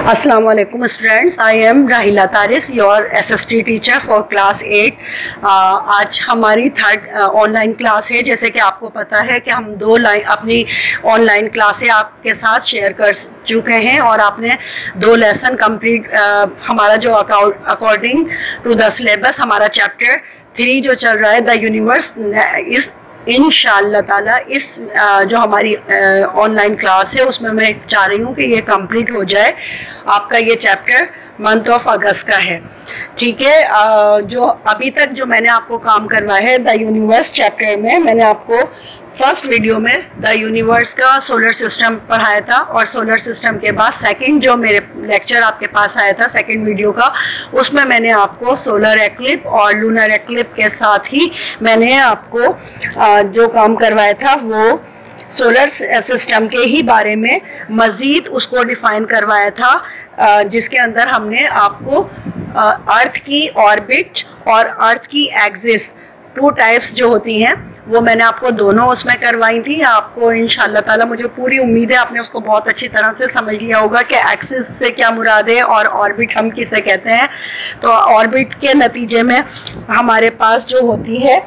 अस्सलाम वालेकुम students, I am राहिला Tariq, your SST teacher for class 8। आज हमारी थर्ड ऑनलाइन क्लास है। जैसे कि आपको पता है कि हम अपनी ऑनलाइन क्लासें आपके साथ शेयर कर चुके हैं और आपने 2 लेसन कंप्लीट। हमारा जो अकॉर्डिंग टू द सिलेबस हमारा चैप्टर 3 जो चल रहा है द यूनिवर्स, इस इंशाअल्लाह ताला इस जो हमारी ऑनलाइन क्लास है उसमें मैं चाह रही हूँ कि ये कंप्लीट हो जाए। आपका ये चैप्टर मंथ ऑफ अगस्त का है, ठीक है। जो अभी तक जो मैंने आपको काम करवाया है द यूनिवर्स चैप्टर में, मैंने आपको फर्स्ट वीडियो में द यूनिवर्स का सोलर सिस्टम पढ़ाया था और सोलर सिस्टम के बाद सेकंड जो मेरे लेक्चर आपके पास आया था सेकंड वीडियो का, उसमें मैंने आपको सोलर एक्लिप और लूनर एक्लिप के साथ ही मैंने आपको जो काम करवाया था वो सोलर सिस्टम के ही बारे में मज़ीद उसको डिफाइन करवाया था, जिसके अंदर हमने आपको अर्थ की ऑर्बिट और अर्थ की एक्सिस 2 टाइप्स जो होती हैं वो मैंने आपको दोनों उसमें करवाई थी। आपको इंशाल्लाह ताला मुझे पूरी उम्मीद है आपने उसको बहुत अच्छी तरह से समझ लिया होगा कि एक्सिस से क्या मुराद है और ऑर्बिट हम किसे कहते हैं। तो ऑर्बिट के नतीजे में हमारे पास जो होती है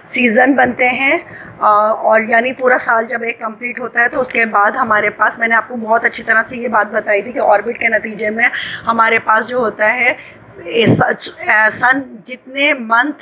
सीज़न बनते हैं और यानी पूरा साल जब एक कंप्लीट होता है तो उसके बाद हमारे पास, मैंने आपको बहुत अच्छी तरह से ये बात बताई थी कि ऑर्बिट के नतीजे में हमारे पास जो होता है सन जितने मंथ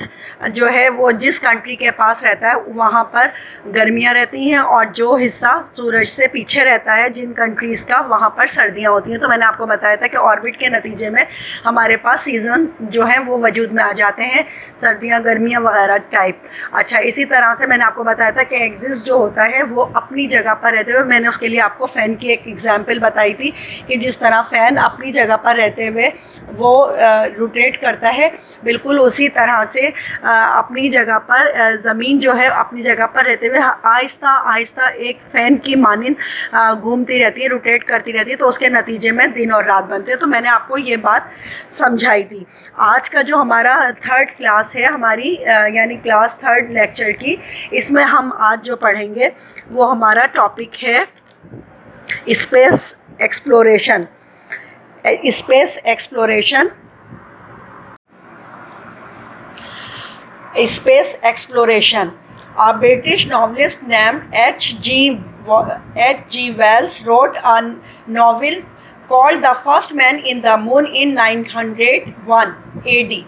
जो है वो जिस कंट्री के पास रहता है वहाँ पर गर्मियाँ रहती हैं और जो हिस्सा सूरज से पीछे रहता है जिन कंट्रीज़ का, वहाँ पर सर्दियाँ होती हैं। तो मैंने आपको बताया था कि ऑर्बिट के नतीजे में हमारे पास सीजन जो है वो वजूद में आ जाते हैं, सर्दियाँ गर्मियाँ वगैरह टाइप। अच्छा, इसी तरह से मैंने आपको बताया था कि एक्सिस जो होता है वो अपनी जगह पर रहते हुए, मैंने उसके लिए आपको फ़ैन की एक एग्जाम्पल बताई थी कि जिस तरह फ़ैन अपनी जगह पर रहते हुए वो रोटेट करता है, बिल्कुल उसी तरह से अपनी जगह पर ज़मीन जो है अपनी जगह पर रहते हुए आहिस्ता आहिस्ता एक फ़ैन की मानिंद घूमती रहती है, रोटेट करती रहती है, तो उसके नतीजे में दिन और रात बनते हैं। तो मैंने आपको ये बात समझाई थी। आज का जो हमारा थर्ड क्लास है हमारी यानी क्लास 3 लेक्चर की, इसमें हम आज जो पढ़ेंगे वो हमारा टॉपिक है space exploration. Space exploration, space exploration. A British novelist named H.G. Wells wrote a novel called The First Man in the Moon in 901 AD.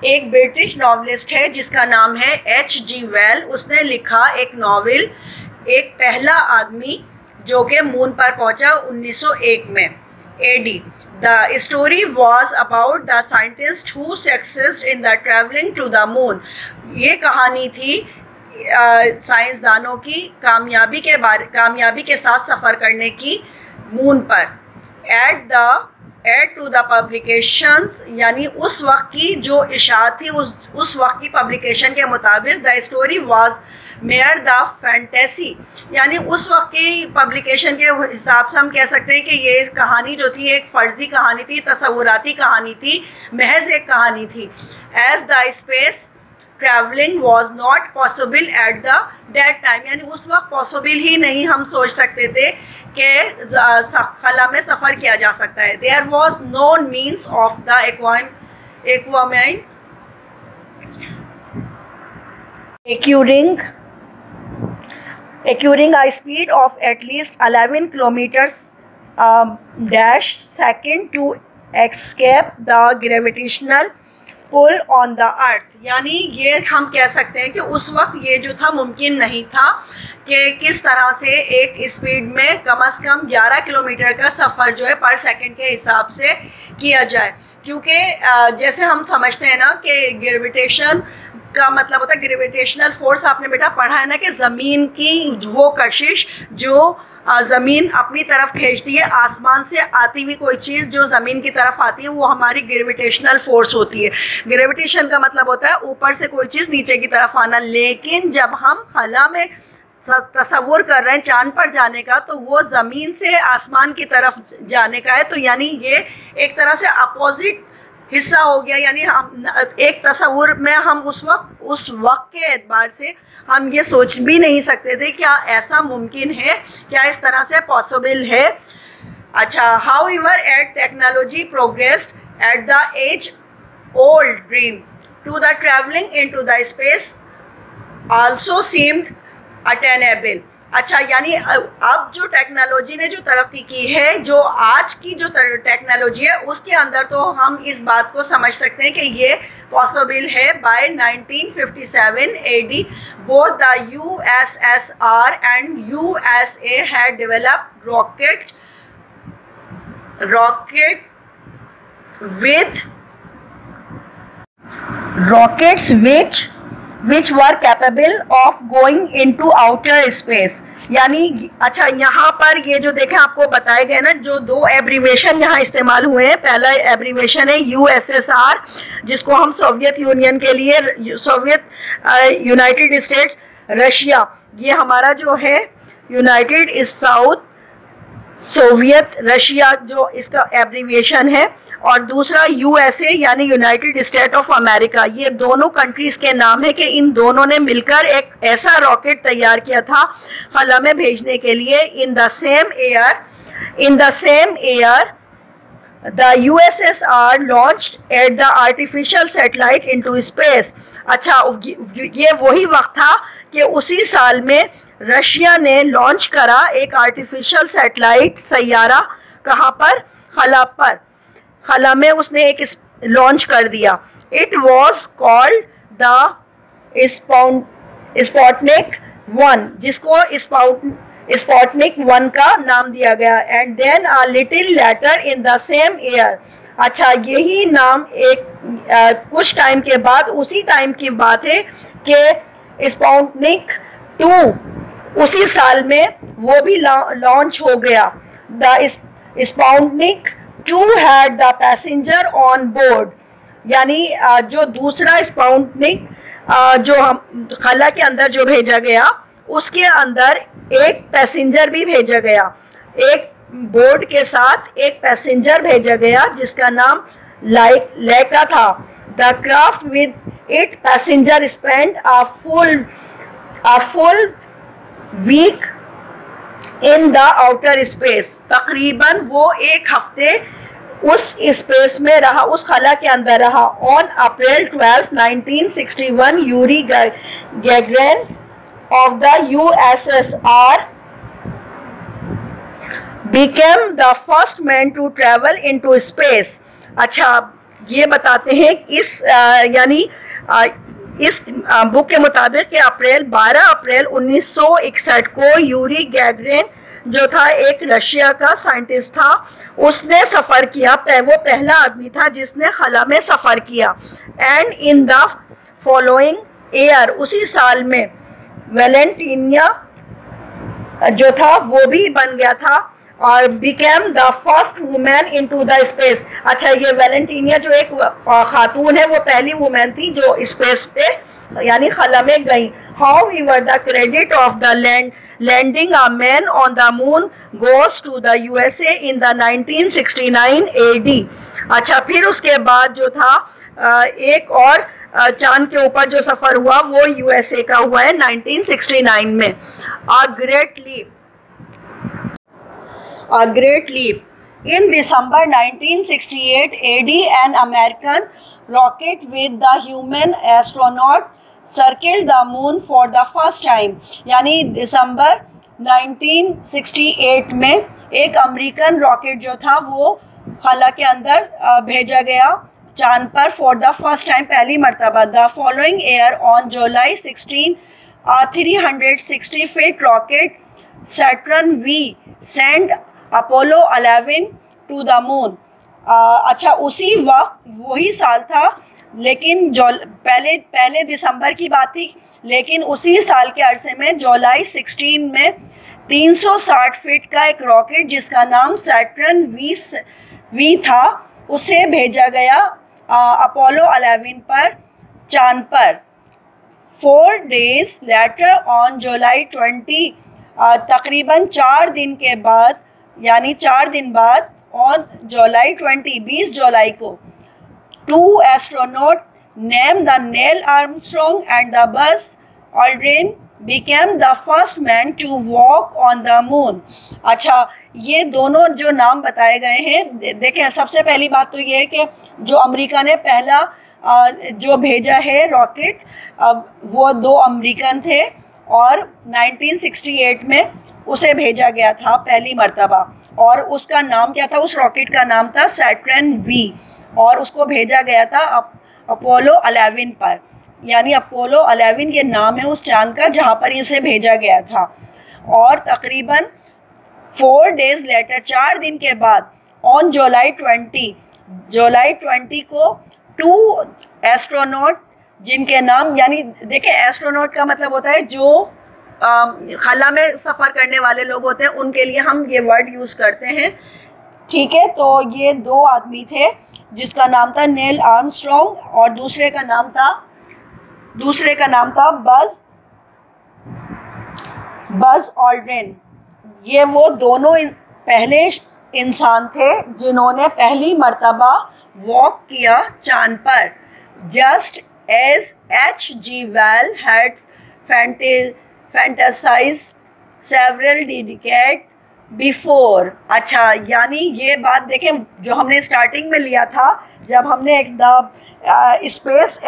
एक ब्रिटिश नॉवलिस्ट है जिसका नाम है H.G. वेल। उसने लिखा एक नॉवेल, एक पहला आदमी जो कि मून पर पहुंचा 1901 में AD. The story was about the scientist who succeeded in the traveling to the moon. ये कहानी थी साइंसदानों की कामयाबी के साथ सफ़र करने की मून पर। एड टू द पब्लिकेशंस, यानी उस वक्त की जो इशाअत थी उस वक्त की पब्लिकेशन के मुताबिक the story was mayor the fantasy, यानी उस वक्त की पब्लिकेशन के हिसाब से हम कह सकते हैं कि ये कहानी जो थी एक फ़र्जी कहानी थी, तसव्वुराती कहानी थी, महज एक कहानी थी। As the space travelling was not possible at the date time, यानी उस वक्त पॉसिबल ही नहीं हम सोच सकते थे कि खला में सफ़र किया जा सकता है। There was no means of the acquiring a speed of at least 11 kilometers dash second to escape the gravitational pull on the earth, यानी ये हम कह सकते हैं कि उस वक्त ये जो था मुमकिन नहीं था कि किस तरह से एक स्पीड में कम से कम 11 किलोमीटर का सफ़र जो है पर सेकंड के हिसाब से किया जाए। क्योंकि जैसे हम समझते हैं ना कि ग्रेविटेशन का मतलब होता है, ग्रेविटेशनल फोर्स आपने बेटा पढ़ा है ना कि ज़मीन की वो कशिश जो ज़मीन अपनी तरफ खींचती है, आसमान से आती हुई कोई चीज़ जो ज़मीन की तरफ आती है वो हमारी ग्रेविटेशनल फोर्स होती है। ग्रेविटेशन का मतलब होता है ऊपर से कोई चीज़ नीचे की तरफ आना। लेकिन जब हम खला में तसव्वुर कर रहे हैं चांद पर जाने का, तो वो ज़मीन से आसमान की तरफ जाने का है। तो यानी ये एक तरह से अपोजिट हिस्सा हो गया, यानी हम एक तस्वुर में हम उस वक्त के एतबार से हम ये सोच भी नहीं सकते थे क्या ऐसा मुमकिन है, क्या इस तरह से पॉसिबल है अच्छा, however, as technology progressed, at the age-old dream to the traveling into the space also seemed attainable. अच्छा, यानी अब जो टेक्नोलॉजी ने जो तरक्की की है, जो आज की जो टेक्नोलॉजी है उसके अंदर, तो हम इस बात को समझ सकते हैं कि ये पॉसिबल है. By 1957 AD both the USSR and USA had developed rockets which were capable of going into outer space. यानी अच्छा, यहाँ पर ये जो देखें आपको बताए गए ना, जो दो एब्रीवेशन यहाँ इस्तेमाल हुए हैं. पहला एब्रीवेशन है USSR, जिसको हम सोवियत यूनियन के लिए सोवियत यूनाइटेड स्टेट्स रशिया, ये हमारा जो है यूनाइटेड साउथ सोवियत रशिया जो इसका एब्रीविएशन है, और दूसरा USA यानी यूनाइटेड स्टेट ऑफ अमेरिका. ये दोनों कंट्रीज के नाम है कि इन दोनों ने मिलकर एक ऐसा रॉकेट तैयार किया था खला में भेजने के लिए. इन the same year the USSR launched at the artificial satellite into space. अच्छा, ये वही वक्त था कि उसी साल में रशिया ने लॉन्च करा एक आर्टिफिशियल सैटेलाइट सैयारा. कहाँ पर? खला पर. खला में उसने एक लॉन्च कर दिया. It was called the Sputnik 1, जिसको स्पुतनिक 1 का नाम दिया गया. And then a little later in the same year. अच्छा, यही नाम एक कुछ टाइम के बाद, उसी टाइम की बात है कि स्पुतनिक 2 उसी साल में वो भी लॉन्च हो गया. The Sputnik 2 had the passenger on board. यानी जो दूसरा स्पुतनिक जो हम खला के अंदर जो भेजा गया, उसके अंदर एक पैसेंजर भी भेजा गया. एक बोर्ड के साथ एक पैसेंजर भेजा गया जिसका नाम लेका था. The craft with it passenger spend a full week in the outer space. तकरीबन वो एक हफ्ते उस स्पेस में रहा, उस खला के अंदर रहा. On April 12, 1961 Yuri Gagarin of the USSR became the first man to travel into space. अच्छा, ये बताते हैं इस यानी इस बुक के मुताबिक कि 12 अप्रैल 1961 को यूरी गैगरिन जो था, एक रशिया का साइंटिस्ट था, उसने सफ़र किया. वो पहला आदमी था जिसने खला में सफ़र किया. And in the following year, उसी साल में वैलेंटीनिया जो था वो भी बन गया था और became the first women into the space. अच्छा, ये वैलेंटीनिया जो एक खातून है, वो पहली वुमेन थी जो स्पेस पे यानी खला में गई. However the credit of the landing a man on the moon goes to the USA in the 1969 AD. अच्छा, फिर उसके बाद जो था एक और चांद के ऊपर जो सफर हुआ वो USA का हुआ है 1969 में. A great leap. In December 1968 AD, an American rocket with the human astronaut circled the moon for the first time. यानी दिसंबर 1968 में एक अमेरिकन रॉकेट जो था वो खला के अंदर भेजा गया चांद पर फॉर द फर्स्ट टाइम, पहली मरतबा. The following year on July 16 360 feet rocket Saturn V send Apollo 11 to the moon. अच्छा, उसी वक्त वही साल था, लेकिन पहले दिसंबर की बात थी, लेकिन उसी साल के अरसे में जुलाई 16 में 360 फीट का एक रॉकेट जिसका नाम सैटर्न V था, उसे भेजा गया अपोलो 11 पर चांद पर. 4 days later on जुलाई 20 तकरीबन 4 दिन के बाद, यानी 4 दिन बाद, ऑन जुलाई 20 जुलाई को 2 astronaut name the Neil Armstrong and the buzz Aldrin became the first man to walk on the moon। अच्छा, ये दोनों जो नाम बताए गए हैं, देखें सबसे पहली बात तो ये है कि जो अमेरिका ने पहला जो भेजा है रॉकेट, वो 2 अमेरिकन थे और 1968 में उसे भेजा गया था पहली मर्तबा, और उसका नाम क्या था, उस रॉकेट का नाम था सैटर्न वी, और उसको भेजा गया था अपोलो 11 पर, यानी अपोलो 11 ये नाम है उस चांद का जहाँ पर इसे भेजा गया था। और तकरीबन 4 days लेटर, 4 दिन के बाद, ऑन जुलाई 20 को 2 एस्ट्रोनॉट जिनके नाम, यानी देखें एस्ट्रोनॉट का मतलब होता है जो खला में सफ़र करने वाले लोग होते हैं, उनके लिए हम ये वर्ड यूज़ करते हैं, ठीक है। तो ये 2 आदमी थे जिसका नाम था नील आर्मस्ट्रॉन्ग और दूसरे का नाम था बज़ ऑल्ड्रिन। ये वो दोनों पहले इंसान थे जिन्होंने पहली मर्तबा वॉक किया चांद पर, just as H.G. Wells had fantasized several decades before। अच्छा, यानी ये बात देखें जो हमने स्टार्टिंग में लिया था, जब हमने स्पेस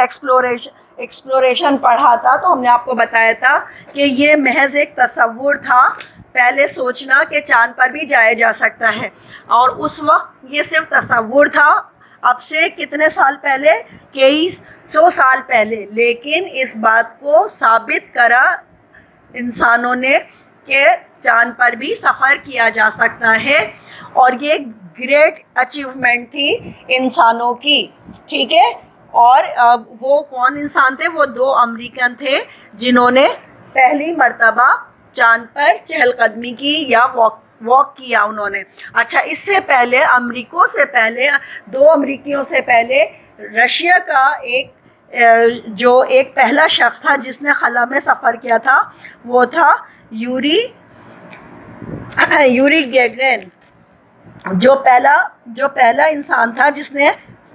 एक्सप्लोरेशन पढ़ा था, तो हमने आपको बताया था कि ये महज एक तसव्वुर था, पहले सोचना कि चांद पर भी जाया जा सकता है, और उस वक्त ये सिर्फ तसव्वुर था, अब से कितने साल पहले, कई 100 साल पहले। लेकिन इस बात को साबित करा इंसानों ने कि चांद पर भी सफ़र किया जा सकता है, और ये ग्रेट अचीवमेंट थी इंसानों की, ठीक है। और वो कौन इंसान थे, वो 2 अमेरिकन थे जिन्होंने पहली मर्तबा चांद पर चहलकदमी की या वॉक किया उन्होंने। अच्छा, इससे पहले 2 अमेरिकियों से पहले रशिया का एक पहला शख्स था जिसने खला में सफ़र किया था, वो था यूरी गैगरिन। जो पहला इंसान था जिसने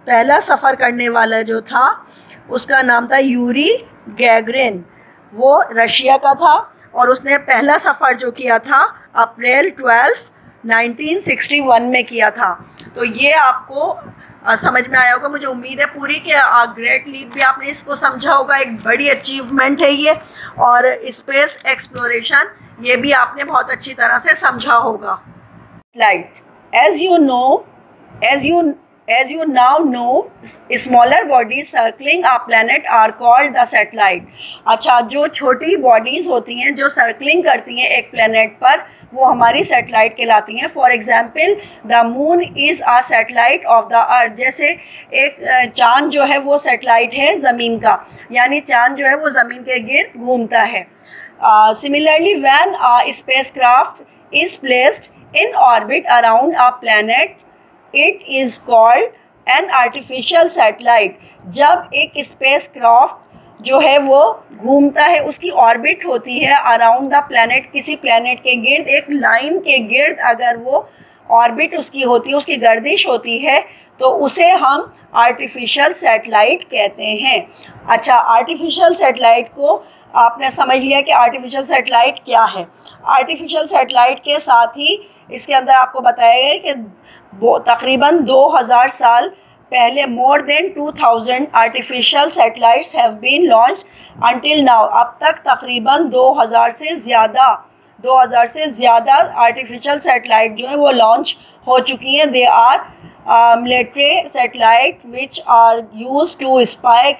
पहला सफ़र करने वाला जो था, उसका नाम था यूरी गैगरिन, वो रशिया का था, और उसने पहला सफ़र जो किया था अप्रैल 12, 1961 में किया था। तो ये आपको समझ में आया होगा, मुझे उम्मीद है पूरी कि ग्रेट लीप भी आपने इसको समझा होगा, एक बड़ी अचीवमेंट है ये, और स्पेस एक्सप्लोरेशन ये भी आपने बहुत अच्छी तरह से समझा होगा। Light, as you now know, smaller bodies circling a planet are called the satellite। अच्छा, जो छोटी बॉडीज़ होती हैं जो सर्कलिंग करती हैं एक प्लेनेट पर, वो हमारी सैटेलाइट कहलाती हैं। For example, the moon is a satellite of the earth. जैसे एक चांद जो है वो सैटेलाइट है ज़मीन का, यानी चांद जो है वो ज़मीन के गिर्द घूमता है। Similarly, when a spacecraft is placed in orbit around a planet, it is called an artificial satellite. जब एक स्पेसक्राफ्ट जो है वो घूमता है, उसकी ऑर्बिट होती है अराउंड द प्लैनेट, किसी प्लैनेट के गिर्द, एक लाइन के गिर्द अगर वो ऑर्बिट उसकी होती है, उसकी गर्दिश होती है, तो उसे हम आर्टिफिशियल सैटेलाइट कहते हैं। अच्छा, आर्टिफिशियल सैटेलाइट को आपने समझ लिया कि आर्टिफिशियल सैटेलाइट क्या है। आर्टिफिशियल सैटेलाइट के साथ ही इसके अंदर आपको बताया गया कि तकरीबन 2000 साल पहले more than 2000 artificial satellites have been launch until now. अब तक तकरीबन 2000 से ज़्यादा आर्टिफिशियल सैटेलाइट जो है वो लॉन्च हो चुकी हैं। They are military satellite which are use to spy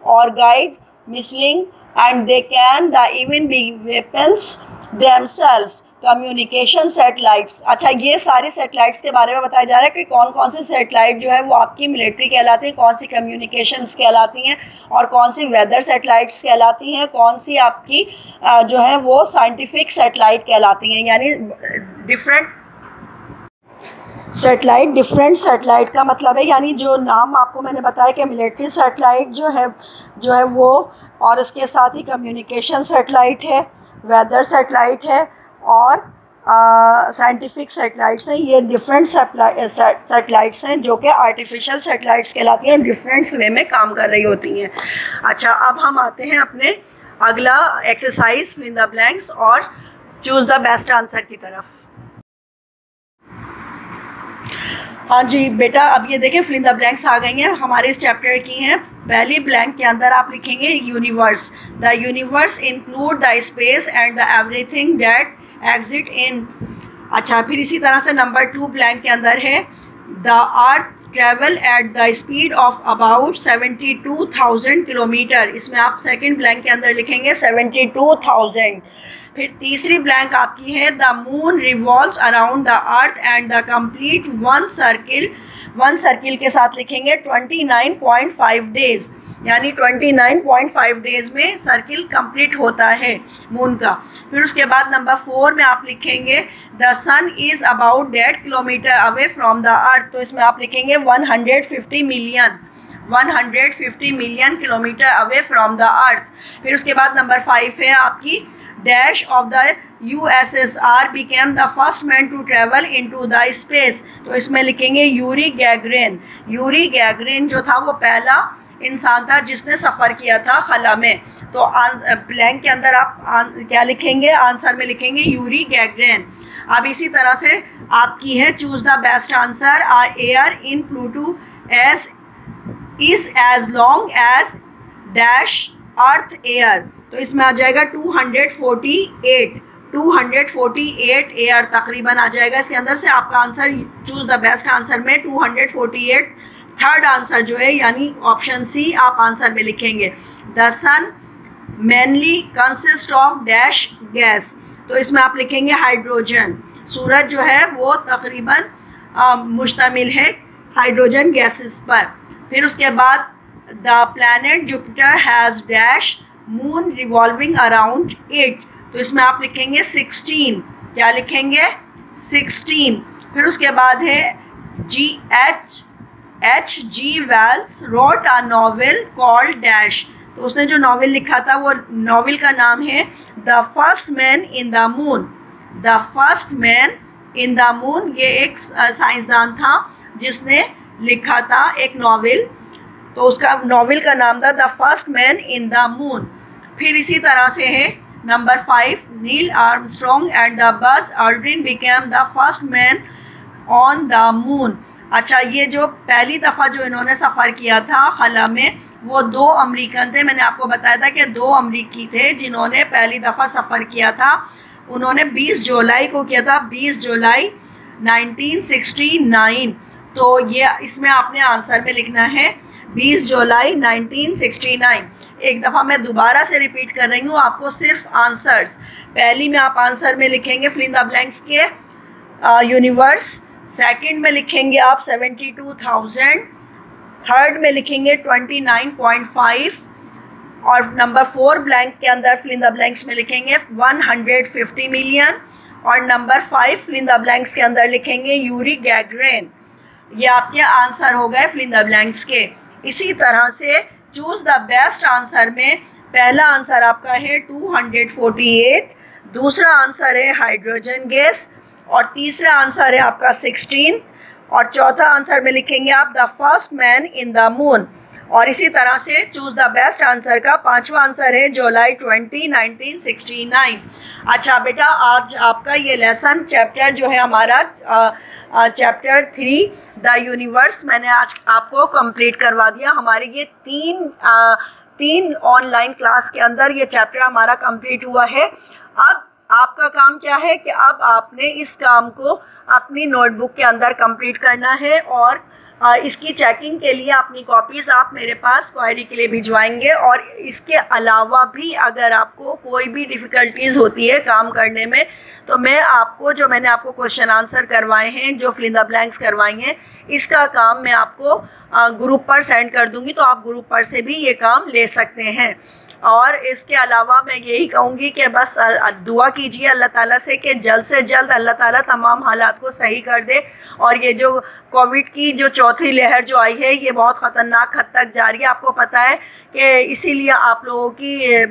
or guide missiles and they can the even be weapons themselves, communication satellites. अच्छा, ये सारे सैटेलाइट्स के बारे में बताया जा रहा है कि कौन कौन सी सैटेलाइट जो है वो आपकी मिलिट्री कहलाती हैं, कौन सी कम्युनिकेशंस कहलाती हैं, और कौन सी वेदर सैटेलाइट्स कहलाती हैं, कौन सी आपकी जो है वो साइंटिफिक सैटेलाइट कहलाती हैं। यानी डिफरेंट सैटेलाइट का मतलब है, यानी जो नाम आपको मैंने बताया कि मिलिट्री सैटेलाइट जो है वो, और उसके साथ ही कम्युनिकेशन सैटेलाइट है, वेदर सैटेलाइट है, और साइंटिफिक सैटेलाइट्स हैं। ये डिफरेंट सैटेलाइट्स हैं जो कि आर्टिफिशियल सैटेलाइट्स कहलाती हैं, डिफरेंट वे में काम कर रही होती हैं। अच्छा, अब हम आते हैं अपने अगला exercise fill in the blanks और चूज द बेस्ट आंसर की तरफ। हाँ जी बेटा, अब ये देखें फिल इन द ब्लैंक्स आ गई हैं, हमारे इस चैप्टर की हैं। पहली ब्लैंक के अंदर आप लिखेंगे universe. The universe include the space and the everything that exist in. अच्छा, फिर इसी तरह से नंबर 2 ब्लैंक के अंदर है the earth travel at the speed of about 72,000 kilometre. इसमें आप सेकंड ब्लैंक के अंदर लिखेंगे 72,000। फिर तीसरी ब्लैंक आपकी है the moon revolves around the earth and the complete one circle के साथ लिखेंगे 29.5 डेज, यानी 29.5 डेज में सर्किल कंप्लीट होता है मून का। फिर उसके बाद नंबर 4 में आप लिखेंगे the sun is about 1.5 kilometre away from the earth. तो इसमें आप लिखेंगे 150 million kilometre away from the earth. फिर उसके बाद नंबर 5 है आपकी dash of the USSR became the first man to travel into the space। तो इसमें लिखेंगे यूरी गैगरिन जो था वो पहला इंसान था जिसने सफ़र किया था खला में। तो ब्लैंक के अंदर आप क्या लिखेंगे, आंसर में लिखेंगे यूरी गैगरिन। अब इसी तरह से आपकी है choose the best answer. Year in Pluto as is as long as dash earth year. तो इसमें आ जाएगा 248 एयर तकरीबन आ जाएगा इसके अंदर से। आपका answer choose the best answer में 248 थर्ड आंसर जो है यानी ऑप्शन सी आप आंसर में लिखेंगे। The sun mainly consist of dash gas. तो इसमें आप लिखेंगे हाइड्रोजन। सूरज जो है वो तकरीबन मुश्तमिल है हाइड्रोजन गैसेस पर। फिर उसके बाद the planet Jupiter has dash moon revolving around it. तो इसमें आप लिखेंगे 16। क्या लिखेंगे? 16। फिर उसके बाद है H.G. Wells wrote a novel called dash. तो उसने जो नॉवेल लिखा था वो नॉवेल का नाम है the first man in the moon. The first man in the moon, ये एक साइंसदान था जिसने लिखा था एक नॉवेल, तो उसका नॉवेल का नाम था the first man in the moon. फिर इसी तरह से है number 5 Neil Armstrong and the buzz Aldrin became the first man on the moon. अच्छा, ये जो पहली दफ़ा जो इन्होंने सफ़र किया था खला में वो 2 अमरीकन थे। मैंने आपको बताया था कि 2 अमरीकी थे जिन्होंने पहली दफ़ा सफ़र किया था। उन्होंने 20 जुलाई को किया था, 20 जुलाई 1969। तो ये इसमें आपने आंसर में लिखना है 20 जुलाई 1969। एक दफ़ा मैं दोबारा से रिपीट कर रही हूँ आपको सिर्फ आंसर्स। पहली में आप आंसर में लिखेंगे फिल इन द ब्लैंक्स के यूनिवर्स। सेकंड में लिखेंगे आप 72,000। थर्ड में लिखेंगे 29.5 और नंबर 4 ब्लैंक के अंदर फिल इन द ब्लैंक्स में लिखेंगे 150 मिलियन और number 5 fill in the blanks के अंदर लिखेंगे यूरी गैगरिन। ये आपके आंसर हो गए फिल इन द ब्लैंक्स के। इसी तरह से चूज द बेस्ट आंसर में पहला आंसर आपका है 248, दूसरा आंसर है हाइड्रोजन गैस और तीसरा आंसर है आपका 16 और चौथा आंसर में लिखेंगे आप the first man in the moon. और इसी तरह से चूज द बेस्ट आंसर का 5वां आंसर है जुलाई 20, 1969। अच्छा बेटा, आज आपका ये लेसन चैप्टर जो है हमारा चैप्टर 3 द यूनिवर्स मैंने आज आपको कंप्लीट करवा दिया। हमारी ये तीन ऑनलाइन क्लास के अंदर ये चैप्टर हमारा कंप्लीट हुआ है। अब आपका काम क्या है कि अब आपने इस काम को अपनी नोटबुक के अंदर कंप्लीट करना है और इसकी चेकिंग के लिए अपनी कॉपीज़ आप मेरे पास क्वेरी के लिए भिजवाएंगे। और इसके अलावा भी अगर आपको कोई भी डिफ़िकल्टीज़ होती है काम करने में तो मैं आपको जो मैंने आपको क्वेश्चन आंसर करवाए हैं, जो फिल इन द ब्लैंक्स करवाई हैं, इसका काम मैं आपको ग्रुप पर सेंड कर दूंगी, तो आप ग्रुप पर से भी ये काम ले सकते हैं। और इसके अलावा मैं यही कहूँगी कि बस दुआ कीजिए अल्लाह ताला से कि जल्द से जल्द अल्लाह ताला तमाम हालात को सही कर दे। और ये जो कोविड की जो चौथी लहर जो आई है ये बहुत ख़तरनाक हद तक जा रही है। आपको पता है कि इसीलिए आप लोगों की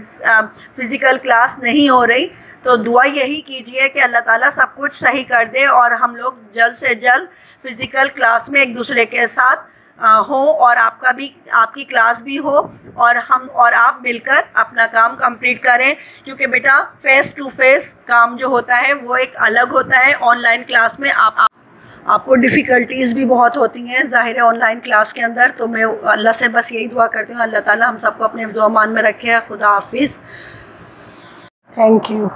फ़िज़िकल क्लास नहीं हो रही। तो दुआ यही कीजिए कि अल्लाह ताला सब कुछ सही कर दे और हम लोग जल्द से जल्द फ़िज़िकल क्लास में एक दूसरे के साथ हो और आपकी क्लास भी हो और आप मिलकर अपना काम कंप्लीट करें, क्योंकि बेटा फेस टू फेस काम जो होता है वो एक अलग होता है। ऑनलाइन क्लास में आपको डिफ़िकल्टीज़ भी बहुत होती हैं ज़ाहिर है ऑनलाइन क्लास के अंदर। तो मैं अल्लाह से बस यही दुआ करती हूँ, अल्लाह ताला हम सबको अपने हिफ्ज़-ओ-अमान में रखे। खुदा हाफिज़। Thank you.